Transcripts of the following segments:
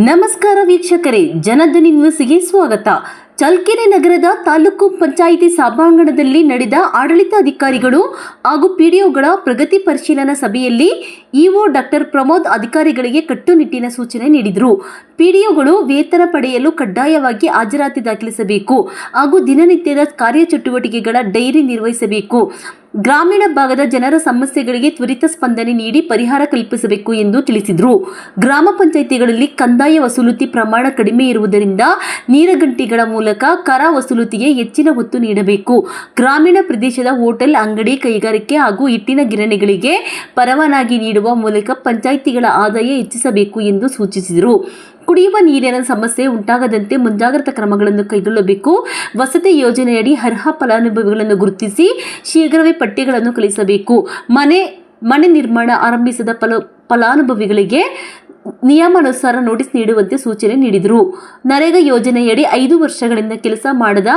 ನಮಸ್ಕಾರ ವೀಕ್ಷಕರೇ, ಜನಧ್ವನಿ ನ್ಯೂಸ್ಗೆ ಸ್ವಾಗತ. ಚಳ್ಳಕೆರೆ ನಗರದ ತಾಲೂಕು ಪಂಚಾಯಿತಿ ಸಭಾಂಗಣದಲ್ಲಿ ನಡೆದ ಆಡಳಿತಾಧಿಕಾರಿಗಳು ಹಾಗೂ ಪಿಡಿಒಗಳ ಪ್ರಗತಿ ಪರಿಶೀಲನಾ ಸಭೆಯಲ್ಲಿ ಇಒ ಡಾಕ್ಟರ್ ಪ್ರಮೋದ್ ಅಧಿಕಾರಿಗಳಿಗೆ ಕಟ್ಟುನಿಟ್ಟಿನ ಸೂಚನೆ ನೀಡಿದರು. ಪಿಡಿಒಗಳು ವೇತನ ಪಡೆಯಲು ಕಡ್ಡಾಯವಾಗಿ ಹಾಜರಾತಿ ದಾಖಲಿಸಬೇಕು ಹಾಗೂ ದಿನನಿತ್ಯದ ಕಾರ್ಯಚಟುವಟಿಕೆಗಳ ಡೈರಿ ನಿರ್ವಹಿಸಬೇಕು. ಗ್ರಾಮೀಣ ಭಾಗದ ಜನರ ಸಮಸ್ಯೆಗಳಿಗೆ ತ್ವರಿತ ಸ್ಪಂದನೆ ನೀಡಿ ಪರಿಹಾರ ಕಲ್ಪಿಸಬೇಕು ಎಂದು ತಿಳಿಸಿದರು. ಗ್ರಾಮ ಪಂಚಾಯಿತಿಗಳಲ್ಲಿ ಕಂದಾಯ ವಸೂಲಿತಿ ಪ್ರಮಾಣ ಕಡಿಮೆ ಇರುವುದರಿಂದ ನೀರಗಂಟಿಗಳ ಮೂಲಕ ಕರ ವಸೂಲಿತಿಗೆ ಹೆಚ್ಚಿನ ಒತ್ತು ನೀಡಬೇಕು. ಗ್ರಾಮೀಣ ಪ್ರದೇಶದ ಹೋಟೆಲ್, ಅಂಗಡಿ, ಕೈಗಾರಿಕೆ ಹಾಗೂ ಹಿಟ್ಟಿನ ಗಿರಣಿಗಳಿಗೆ ಪರವಾನಗಿ ನೀಡುವ ಮೂಲಕ ಪಂಚಾಯಿತಿಗಳ ಆದಾಯ ಹೆಚ್ಚಿಸಬೇಕು ಎಂದು ಸೂಚಿಸಿದರು. ಕುಡಿಯುವ ನೀರಿನ ಸಮಸ್ಯೆ ಉಂಟಾಗದಂತೆ ಮುಂಜಾಗ್ರತಾ ಕ್ರಮಗಳನ್ನು ಕೈಗೊಳ್ಳಬೇಕು. ವಸತಿ ಯೋಜನೆಯಡಿ ಅರ್ಹ ಫಲಾನುಭವಿಗಳನ್ನು ಗುರುತಿಸಿ ಶೀಘ್ರವೇ ಪಟ್ಟಿಗಳನ್ನು ಕಳಿಸಬೇಕು. ಮನೆ ನಿರ್ಮಾಣ ಆರಂಭಿಸಿದ ಫಲಾನುಭವಿಗಳಿಗೆ ನಿಯಮಾನುಸಾರ ನೋಟಿಸ್ ನೀಡುವಂತೆ ಸೂಚನೆ ನೀಡಿದರು. ನರೇಗಾ ಯೋಜನೆಯಡಿ 5 ವರ್ಷಗಳಿಂದ ಕೆಲಸ ಮಾಡದ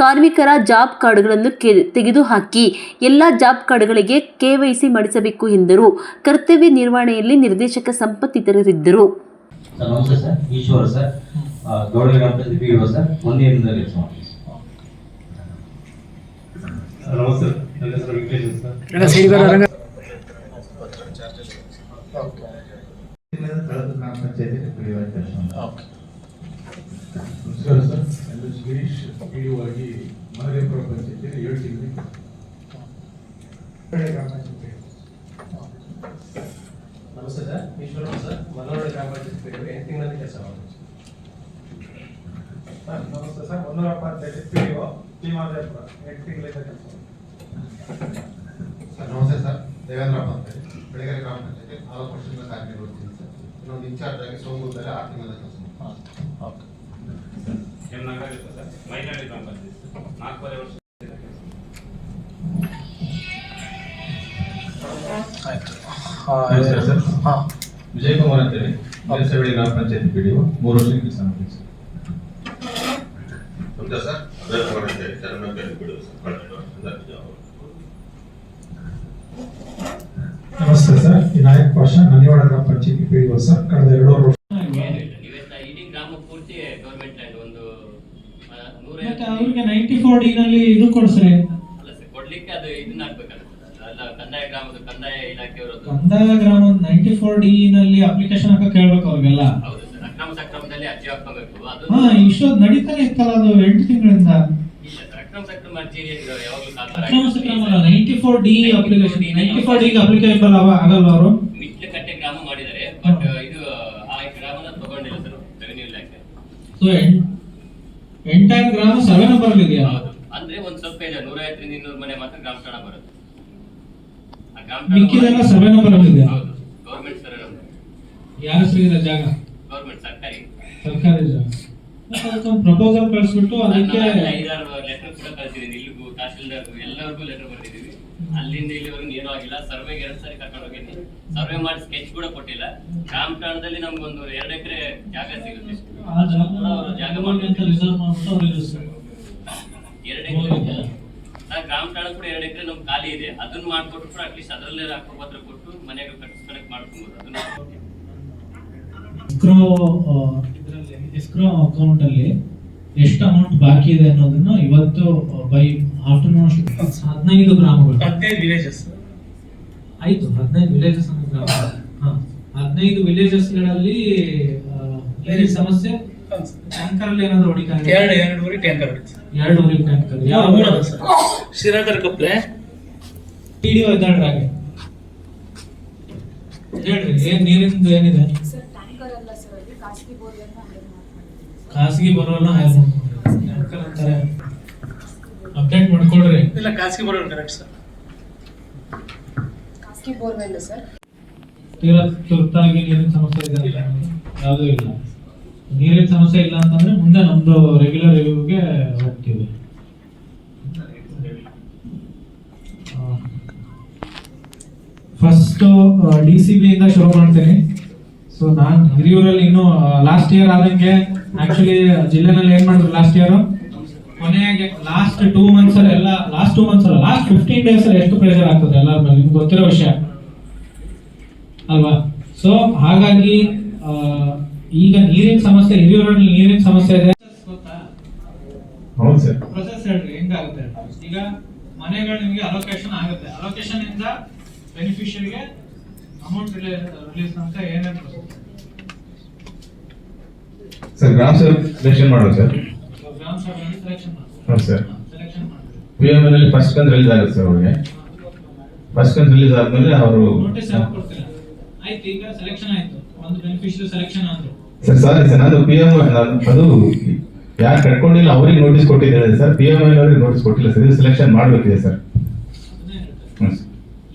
ಕಾರ್ಮಿಕರ ಜಾಬ್ ಕಾರ್ಡ್ಗಳನ್ನು ತೆಗೆದುಹಾಕಿ ಎಲ್ಲ ಜಾಬ್ ಕಾರ್ಡ್ಗಳಿಗೆ KYC ಮಾಡಿಸಬೇಕು ಎಂದರು. ಕರ್ತವ್ಯ ನಿರ್ವಹಣೆಯಲ್ಲಿ ನಿರ್ದೇಶಕ ಸಂಪತ್ ಇತರರಿದ್ದರು. ನಮಸ್ತೆ ಸರ್, ಈಶ್ವರ ಸರ್, ಗೌಡ ಗ್ರಾಮದಲ್ಲಿ PO ಸರ್, ಒಂದೇ ದಿನದಲ್ಲಿ ಕೆಲಸ ಮಾಡ್ತೀವಿ. ನಮಸ್ತೆ, ನನ್ನ ಹೆಸರು ವೆಂಕಟೇಶ್ ಸರ್. ಗ್ರಾಮ ಪಂಚಾಯತಿ PO ಕೆಲಸ ಓಕೆ. ನಮಸ್ಕಾರ ಸರ್, ನನ್ನ ಗಿರೀಶ್ PO ಆಗಿ ಮಹದೇವಪುರ ಪಂಚಾಯತಿ 7 ತಿಂಗಳು ಗ್ರಾಮ ಪಂಚಾಯತಿ. ನಮಸ್ತೆ ಸರ್, ಈಶ್ವರ ಸರ್, ಮನೋಹರ ಗ್ರಾಮ ಪಂಚಾಯತಿ 8 ತಿಂಗಳಲ್ಲಿ ಕೆಲಸ ಮಾಡ್ತೀವಿ. ನಮಸ್ತೆ ಸರ್, ಹೊನ್ನೂರ ಪಂಚಾಯತಿ PO ಮಹದೇವಪುರ 8 ತಿಂಗಳಿಂದ ಕೆಲಸ ಸರ್. ನಮಸ್ತೆ ಸರ್, ದೇವೇಂದ್ರ ಪಂಚಾಯತಿ ಬೆಳಗೆರೆ ಗ್ರಾಮ ಪಂಚಾಯತಿ 4 ವರ್ಷದಿಂದ ಕಾರ್ಯನಿರ್ವಹಿಸ್ತೀನಿ ಸರ್. ಇನ್ನೊಂದು ಇನ್ಚಾರ್ಜ್ ಆಗಿ ಸೋಮೂರದಲ್ಲಿ 6 ತಿಂಗಳ ಕೆಲಸ ಓಕೆ. ಎಂ ನಾಗರಾಜ ಸರ್, ಮೈನಾಡಿ ಗ್ರಾಮ ಪಂಚಾಯತಿ 4 ವರ್ಷ ಆಯ್ತು. ನಮಸ್ಕಾರ ಸರ್, ವಿಜಯ್ ಕುಮಾರ್ ಅಂತೇಳಿ ಮೇಲ್ಸೇವಡಿ ಗ್ರಾಮ ಪಂಚಾಯತಿ PDO 3 ವರ್ಷ ಕೆಲಸ ಮಾಡ್ತೀನಿ ಸರ್. ನಮಸ್ತೆ ಸರ್, ಅದೇ ಕುಮಾರ್ ಅಂತೇಳಿ ಚರ್ಮಕಲ್ಲಿ PDO ಸರ್. ನಮಸ್ತೆ ಸರ್, ವಿನಾಯಕ್ ಪಾಷಾ ನನ್ನಿವಾಡ ಗ್ರಾಮ ಪಂಚಾಯತಿ PO ಸರ್. ಕಳೆದ 2 ವರ್ಷ ಇಡೀ ಗ್ರಾಮ ಪೂರ್ತಿ ಗವರ್ಮೆಂಟ್ ಲ್ಯಾಂಡ್ ಒಂದು ಅವ್ರಿಗೆ 94D ನಲ್ಲಿ ಇದು ಕೊಡ್ಸ್ರಿ. ಅಲ್ಲ ಸರ್, ಕೊಡ್ಲಿಕ್ಕೆ ಅದು ಇದನ್ನ ಹಾಕ್ಬೇಕಲ್ಲ, ಅಲ್ಲ ಕಂದಾಯ ಗ್ರಾಮದ ಕಂದಾಯ ಇಲಾಖೆಯವರದ್ದು. ಕಂದಾಯ ಗ್ರಾಮ 94D ನಲ್ಲಿ ಅಪ್ಲಿಕೇಶನ್ ಹಾಕಕ್ ಹೇಳ್ಬೇಕು ಅವ್ರಿಗೆಲ್ಲ. ಹೌದು ಸರ್, ಅಕ್ರಮ ಸಕ್ರಮದಲ್ಲಿ ಅರ್ಜಿ ಹಾಕಬೇಕು. ಅದು ಇಷ್ಟೊಂದು ನಡೀತಾನೆ ಇತ್ತಲ್ಲ ಅದು 8 ತಿಂಗಳಿಂದ. ಇಲ್ಲ ಸರ್, ಅಕ್ರಮ ಸಕ್ರಮ ಅರ್ಜಿ ಯಾವಾಗಲೂ ಅಕ್ರಮ ಸಕ್ರಮ 94D ಅಪ್ಲಿಕೇಶನ್ 94D ಗೆ ಅಪ್ಲಿಕೇಬಲ್ ಆಗಲ್ಲ ಅವರು. ಮಿಟ್ಲೆ ಕಟ್ಟೆ ಗ್ರಾಮ ಮಾಡಿದ್ದಾರೆ, ಬಟ್ ಇದು ಆ ಗ್ರಾಮನ ತಗೊಂಡಿಲ್ಲ ಸರ್ ರೆವಿನ್ಯೂ ಇಲಾಖೆ. ಸೊ ಎಂಟೈರ್ ಗ್ರಾಮ 7 ನಂಬರ್ ಇದೆಯಾ? ಹೌದು, ಅಂದ್ರೆ ಒಂದ್ ಸ್ವಲ್ಪ ಇದೆ, 150 200 ಮನೆ ಮಾತ್ರ ಗ್ರಾಮ ಠಾಣ ಬರುತ್ತೆ. ಆ ಗ್ರಾಮ ಮಿಕ್ಕಿದೆಲ್ಲ 7 ನಂಬರ್ ಅಲ್ಲಿ ಇದೆ. ಹೌದು, ಗವರ್ಮೆಂಟ್ ಸರ್, ಯಾರ ಹೆಸರಿದೆ ಜಾಗ? ಗವರ್ಮೆಂಟ್ ಸರ್ಕಾರಿ ಜಾಗ. ಅದಕ್ಕೊಂದು ಪ್ರಪೋಸಲ್ ಕಳಿಸ್ಬಿಟ್ಟು ಅದಕ್ಕೆ 5-6 ಲೆಟರ್ ಕೂಡ ಕಳಿಸಿದೀನಿ. ಇಲ್ಲಿಗೂ ತಹಶೀಲ್ದಾರ್ ಎಲ್ಲರಿಗೂ ಲೆಟರ್ ಬರೆದಿದ್ದೀವಿ. ಅಲ್ಲಿಂದ ಇಲ್ಲಿವರೆಗೂ ಏನೂ ಆಗಿಲ್ಲ. ಸರ್ವೆಗೆ 2 ಸಾರಿ ಕರ್ಕೊಂಡು ಹೋಗಿದ್ದೀನಿ. ಸರ್ವೆ ಮಾಡಿ ಸ್ಕೆಚ್ ಕೂಡ ಕೊಟ್ಟಿಲ್ಲ. ಗ್ರಾಮ ಠಾಣದಲ್ಲಿ ನಮ್ಗೊಂದು 2 ಎಕರೆ ಜಾಗ ಸಿಗುತ್ತೆ. ಆ ಜಾಗ ಮಾಡಿ ಅಂತ ರಿಸರ್ವ್ ಮಾಡ್ಬಿಟ್ಟು ಅವ್ರಿಗೆ 2 ಎಕರೆ ಗ್ರಾಮ ಠಾಣ ಕೂಡ 2 ಎಕರೆ ನಮ್ಗೆ ಖಾಲಿ ಇದೆ. ಅದನ್ನ ಮಾಡ್ಕೊಟ್ಟು ಕೂಡ ಅಟ್ಲೀಸ್ಟ್ ಅದರಲ್ಲೇ ಹಕ್ಕುಪತ್ರ ಕೊಟ್ಟು ಮನೆಗೆ ಕನೆಕ್ಟ್ ಮಾಡ್ಕೊಬೋದು. ಅದನ್ನ ಎಸ್ಕ್ರೋ ಅಕೌಂಟ್ ಅಲ್ಲಿ ಎಷ್ಟು ಅಮೌಂಟ್ ಬಾಕಿ ಇದೆ ಅನ್ನೋದನ್ನ ಇವತ್ತು ಬೈ ಆಫ್ಟರ್ನೂನ್ 15 ಗ್ರಾಮಗಳು 15 ವಿಲೇಜಸ್ ಆಯ್ತು. 15 ವಿಲೇಜಸ್ ಅನ್ನೋ ಗ್ರಾಮ. 15 ವಿಲೇಜಸ್ ಗಳಲ್ಲಿ ಏನೇ ಸಮಸ್ಯೆ? ಟ್ಯಾಂಕರ್ ಅಲ್ಲಿ ಏನಾದ್ರು ಹೊಡಿತಾ ಇದೆ? 2 ಟ್ಯಾಂಕರ್ ಹೊಡಿತು. 2 ಟ್ಯಾಂಕರ್ ಯಾವ ಮೂರದ ಸರ್, ಶ್ರೀನಗರ ಕಪ್ಲೆ PDO ಇದ್ದಾಳ್ರಿ. ಹಾಗೆ ಹೇಳ್ರಿ, ಏನ್ ನೀರಿಂದು ಏನಿದೆ? ಖಾಸಗಿ ಬೋರ್ವೆಲ್ ಟ್ಯಾಂಕರ್ ಅಂತಾರೆ. ಅಪ್ಡೇಟ್ ಮಾಡ್ಕೊಳ್ರಿ. ಇಲ್ಲ, ಖಾಸಗಿ ಬೋರ್ವೆಲ್ ಕರೆಕ್ಟ್ ಸರ್. ಖಾಸಗಿ ಬೋರ್ವೆಲ್ ಸರ್. ತೀರಾ ತುರ್ತಾಗಿ ನೀರಿನ ಸಮಸ್ಯೆ ಇದೆ ಅಂತ ಯಾವುದೂ ಇಲ್ಲ. ನೀರಿನ ಸಮಸ್ಯೆ ಇಲ್ಲ ಅಂತಂದ್ರೆ ಮುಂದೆ ನಮ್ದು ರೆಗ್ಯುಲರ್ ರಿವ್ಯೂಗೆ ಹೋಗ್ತೀವಿ. ಫಸ್ಟ್ DCB ಇಂದ ಶುರು ಮಾಡ್ತೀನಿ. ಸೊ ನಾನು ಹಿರಿಯೂರಲ್ಲಿ ಇನ್ನು ಲಾಸ್ಟ್ ಇಯರ್ ಆದಂಗೆ ಆಕ್ಚುಲಿ ಜಿಲ್ಲೆನಲ್ಲಿ ಏನ್ ಮಾಡಿದ್ರು ಲಾಸ್ಟ್ ಇಯರ್ ಕೊನೆಗೆ ಲಾಸ್ಟ್ 2 ಮಂತ್ಸ್ ಅಲ್ಲಿ ಎಲ್ಲ ಲಾಸ್ಟ್ 15 ಡೇಸ್ ಅಲ್ಲಿ ಎಷ್ಟು ಪ್ರೆಷರ್ ಆಗ್ತದೆ ಎಲ್ಲರ ಮೇಲೆ ನಿಮ್ಗೆ ಗೊತ್ತಿರೋ ವಿಷಯ ಅಲ್ವಾ. ಸೊ ಹಾಗಾಗಿ ಈಗ ನೀರಿನ ಸಮಸ್ಯೆ, ಹಿರಿಯೂರಲ್ಲಿ ನೀರಿನ ಸಮಸ್ಯೆ ಇದೆ ಗೊತ್ತಾ? ಹೌದು ಸರ್. ಪ್ರೊಸೆಸ್ ಹೇಳ್ರಿ ಹೆಂಗಾಗುತ್ತೆ. ಈಗ ಮನೆಗಳು ನಿಮಗೆ ಅಲೋಕೇಶನ್ ಆಗುತ್ತೆ, ಅಲೋಕೇಶನ್ ಇಂದ ಬೆನಿಫಿಷಿಯರಿಗೆ ಅಮೌಂಟ್ ರಿಲೀಸ್ ಅಂತ ಏನೇನು ಪ್ರೊಸೆಸ್? ಸರ್ ಗ್ರಾಮ ಸೆಲೆಕ್ಷನ್ ಮಾಡೋದು ಸರ್. ಗ್ರಾಮ ಸಭೆಯಲ್ಲಿ ಸೆಲೆಕ್ಷನ್ ಮಾಡಿ. ಹೌದು ಸರ್. ಸೆಲೆಕ್ಷನ್ ಮಾಡಿ PMA ನಲ್ಲಿ ಫಸ್ಟ್ ಕಂತು ರಿಲೀಸ್ ಆಗುತ್ತೆ ಸರ್ ಅವ್ರಿಗೆ. ಫಸ್ಟ್ ಕಂತು ರಿಲೀಸ್ ಆದ್ಮೇಲೆ ಅವರು ನೋಟಿಸ್ ಕೊಡ್ತೀರಾ. ಆಯ್ತು, ಈಗ ಸೆಲೆಕ್ಷನ್ ಆಯ್ತು, ಒಂದು ಬೆನಿಫಿಷಿಯರಿ ಸೆಲೆಕ್ಷನ್ ಆದ್ರು. ಸರ್ ಸಾರಿ ಸರ್, ನಾನು PM ಅದು ಯಾರು ಕಟ್ಕೊಂಡಿಲ್ಲ ಅವ್ರಿಗೆ ನೋಟಿಸ್ ಕೊಟ್ಟಿದ್ದೇನೆ ಸರ್. PMA ಅವ್ರಿಗೆ ನೋಟಿಸ್ ಕೊಟ್ಟಿಲ್ಲ ಸರ್. ಇದು ಸೆಲೆಕ್ಷನ್ ಮಾಡಬೇಕಿದೆ ಸರ್. ಅದನ್ನೇ ಹೇಳ್ತಾರೆ.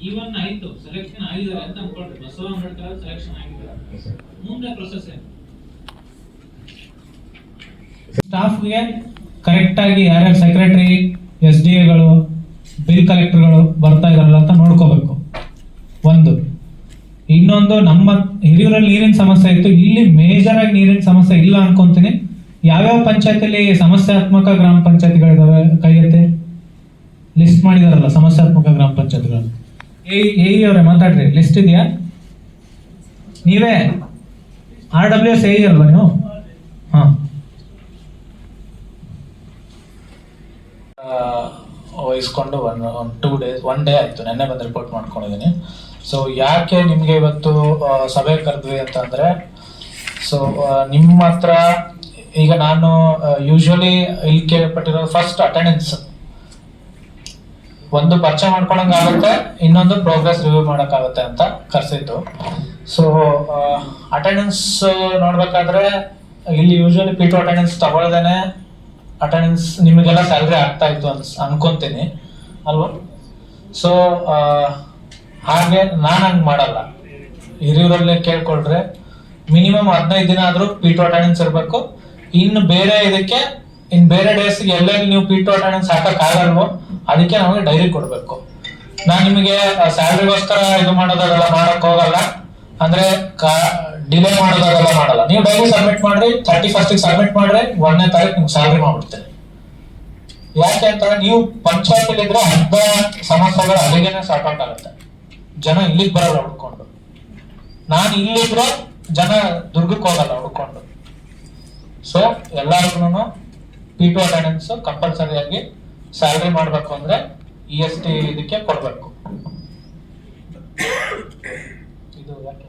ಈವನ್ ಆಯ್ತು, ಸೆಲೆಕ್ಷನ್ ಆಗಿದ್ದಾರೆ ಅಂತ ಅನ್ಕೊಳ್ರಿ. ಬಸವ ಅಂಬೇಡ್ಕರ್ ಸೆಲೆಕ್ಷನ್ ಆಗಿದ್ದಾರೆ, ಮುಂದೆ ಪ್ರೊಸೆಸ್ ಏನು? ಸ್ಟಾಫ್ಗೆ ಕರೆಕ್ಟ್ ಆಗಿ ಯಾರ್ಯಾರು ಸೆಕ್ರೆಟರಿ, SDAಗಳು, ಬಿಲ್ ಕಲೆಕ್ಟರ್ಗಳು ಬರ್ತಾ ಇದಾರಲ್ಲ ಅಂತ ನೋಡ್ಕೋಬೇಕು ಒಂದು. ಇನ್ನೊಂದು, ನಮ್ಮ ಹಿರಿಯೂರಲ್ಲಿ ನೀರಿನ ಸಮಸ್ಯೆ ಇತ್ತು, ಇಲ್ಲಿ ಮೇಜರ್ ಆಗಿ ನೀರಿನ ಸಮಸ್ಯೆ ಇಲ್ಲ ಅನ್ಕೊಂತೀನಿ. ಯಾವ್ಯಾವ ಪಂಚಾಯತಿಲಿ ಸಮಸ್ಯಾತ್ಮಕ ಗ್ರಾಮ ಪಂಚಾಯತಿಗಳಿದಾವೆ ಕೈ ಎತ್ತಿ. ಲಿಸ್ಟ್ ಮಾಡಿದಾರಲ್ಲ ಸಮಸ್ಯಾತ್ಮಕ ಗ್ರಾಮ ಪಂಚಾಯತಿಗಳು. ಅವರೇ ಮಾತಾಡ್ರಿ, ಲಿಸ್ಟ್ ಇದೆಯಾ? ನೀವೇ RWS ಅಲ್ವಾ ನೀವು? ಹಾ, ವಹಿಸ್ಕೊಂಡು ಒನ್ ಡೇ ಆಯಿತು. ನೆನ್ನೆ ಬಂದು ರಿಪೋರ್ಟ್ ಮಾಡ್ಕೊಂಡಿದ್ದೀನಿ. ಸೊ ಯಾಕೆ ನಿಮಗೆ ಇವತ್ತು ಸಭೆ ಕರೆದ್ವಿ ಅಂತಂದರೆ, ಸೊ ನಿಮ್ಮ ಹತ್ರ ಈಗ ನಾನು ಯೂಶ್ವಲಿ ಇಲ್ಲಿ ಕೇಳ್ಪಟ್ಟಿರೋದು ಫಸ್ಟ್ ಅಟೆಂಡೆನ್ಸ್, ಒಂದು ಪರಿಚಯ ಮಾಡ್ಕೊಳಂಗಾಗುತ್ತೆ, ಇನ್ನೊಂದು ಪ್ರೋಗ್ರೆಸ್ ರಿವ್ಯೂ ಮಾಡೋಕ್ಕಾಗುತ್ತೆ ಅಂತ ಕರೆಸಿದ್ದು. ಸೊ ಅಟೆಂಡೆನ್ಸ್ ನೋಡ್ಬೇಕಾದ್ರೆ ಇಲ್ಲಿ ಯೂಶ್ವಲಿ P2 ಅಟೆಂಡೆನ್ಸ್ ತಗೊಳ್ದೇನೆ ಅಟೆಂಡೆನ್ಸ್ ನಿಮಗೆಲ್ಲ ಸ್ಯಾಲ್ರಿ ಆಗ್ತಾ ಇತ್ತು ಅನ್ಕೊಂತೀನಿ ಅಲ್ವಾ? ಸೊ ಹಾಗೆ ನಾನು ಹಂಗೆ ಮಾಡಲ್ಲ. ಹಿರಿಯೂರಲ್ಲಿ ಕೇಳ್ಕೊಳ್ರೆ ಮಿನಿಮಮ್ 15 ದಿನ ಆದರೂ P2 ಅಟೆಂಡೆನ್ಸ್ ಇರಬೇಕು. ಇನ್ನು ಬೇರೆ ಇದಕ್ಕೆ ಬೇರೆ ಡೇಸ್ಗೆ ಎಲ್ಲೆಲ್ಲಿ ನೀವು P2 ಅಟೆಂಡೆನ್ಸ್ ಹಾಕಕ್ಕಾಗಲ್ವೋ ಅದಕ್ಕೆ ನಮಗೆ ಡೈರಿ ಕೊಡಬೇಕು. ನಾನು ನಿಮಗೆ ಸ್ಯಾಲ್ರಿಗೋಸ್ಕರ ಇದು ಮಾಡೋದಾಗಲ್ಲ, ಮಾಡಕ್ ಹೋಗಲ್ಲ, ಅಂದ್ರೆ ಡಿಲೇ ಮಾಡೋದಾಗಲ್ಲ ಮಾಡಲ್ಲ. ನೀವು ಡೈರಿ ಸಬ್ಮಿಟ್ ಮಾಡ್ರಿ, 31st ಸಬ್ಮಿಟ್ ಮಾಡ್ರಿ, 1ನೇ ತಾರೀಕು ನಿಮ್ಗೆ ಸ್ಯಾಲ್ರಿ ಮಾಡ್ಬಿಡ್ತೇನೆ. ಯಾಕೆ ಅಂತಂದ್ರೆ ನೀವು ಪಂಚಾಯತಿಲಿ ಇದ್ರೆ ಅರ್ಧ ಸಮಸ್ಯೆಗಳು ಅಲ್ಲಿಗೆನೆ ಸಾರ್ಟ್ ಔಟ್ ಆಗುತ್ತೆ. ಜನ ಇಲ್ಲಿಗೆ ಬರಲ್ಲ ಹುಡ್ಕೊಂಡು. ನಾನು ಇಲ್ಲಿದ್ರೆ ಜನ ದುರ್ಗಕ್ಕೆ ಹೋಗಲ್ಲ ಹುಡ್ಕೊಂಡು. ಸೊ ಎಲ್ಲರಿಗೂ P2 ಅಟೆಂಡೆನ್ಸ್ ಕಂಪಲ್ಸರಿಯಾಗಿ ಸ್ಯಾಲ್ರಿ ಮಾಡ್ಬೇಕು ಅಂದ್ರೆ EST ಇದಕ್ಕೆ ಕೊಡ್ಬೇಕು. ಇದು ಯಾಕೆ